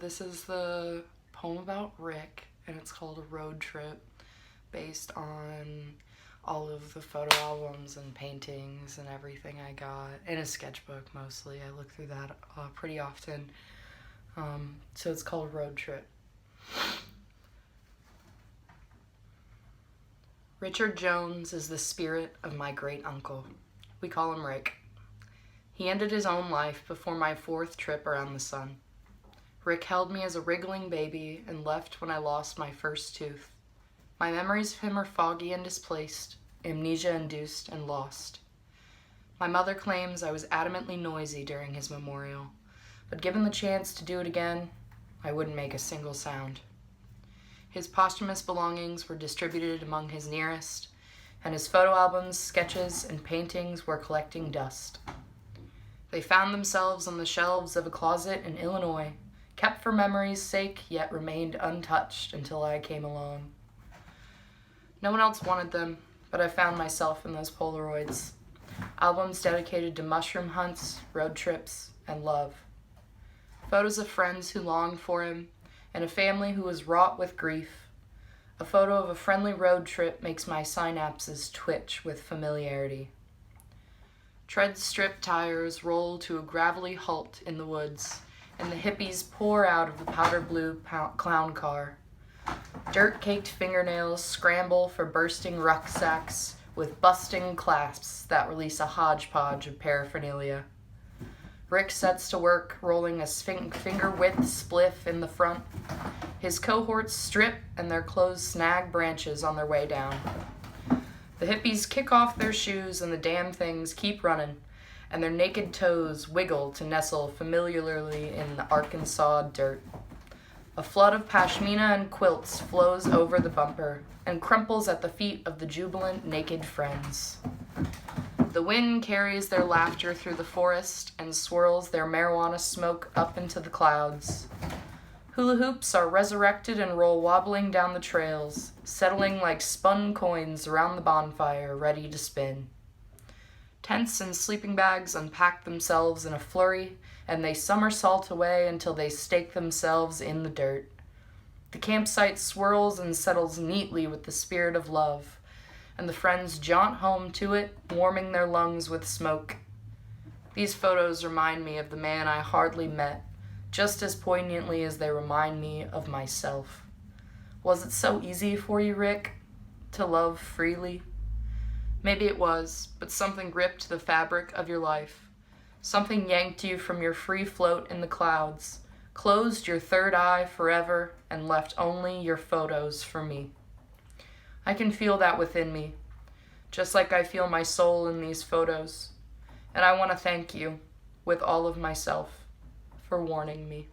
This is the poem about Rick, and it's called A Road Trip, based on all of the photo albums and paintings and everything I got, in a sketchbook mostly. I look through that pretty often. So it's called Road Trip. Richard Jones is the spirit of my great uncle. We call him Rick. He ended his own life before my 4th trip around the sun. Rick held me as a wriggling baby and left when I lost my first tooth. My memories of him are foggy and displaced, amnesia-induced and lost. My mother claims I was adamantly noisy during his memorial, but given the chance to do it again, I wouldn't make a single sound. His posthumous belongings were distributed among his nearest, and his photo albums, sketches, and paintings were collecting dust. They found themselves on the shelves of a closet in Illinois, kept for memory's sake, yet remained untouched until I came along. No one else wanted them, but I found myself in those Polaroids. Albums dedicated to mushroom hunts, road trips, and love. Photos of friends who longed for him, and a family who was wrought with grief. A photo of a friendly road trip makes my synapses twitch with familiarity. Tread-stripped tires roll to a gravelly halt in the woods, and the hippies pour out of the powder blue clown car. Dirt-caked fingernails scramble for bursting rucksacks with busting clasps that release a hodgepodge of paraphernalia. Rick sets to work, rolling a finger-width spliff in the front. His cohorts strip and their clothes snag branches on their way down. The hippies kick off their shoes and the damn things keep running, and their naked toes wiggle to nestle familiarly in the Arkansas dirt. A flood of pashmina and quilts flows over the bumper and crumples at the feet of the jubilant naked friends. The wind carries their laughter through the forest and swirls their marijuana smoke up into the clouds. Hula hoops are resurrected and roll wobbling down the trails, settling like spun coins around the bonfire, ready to spin. Tents and sleeping bags unpack themselves in a flurry, and they somersault away until they stake themselves in the dirt. The campsite swirls and settles neatly with the spirit of love, and the friends jaunt home to it, warming their lungs with smoke. These photos remind me of the man I hardly met, just as poignantly as they remind me of myself. Was it so easy for you, Rick, to love freely? Maybe it was, but something gripped the fabric of your life. Something yanked you from your free float in the clouds, closed your third eye forever, and left only your photos for me. I can feel that within me, just like I feel my soul in these photos. And I want to thank you, with all of myself, for warning me.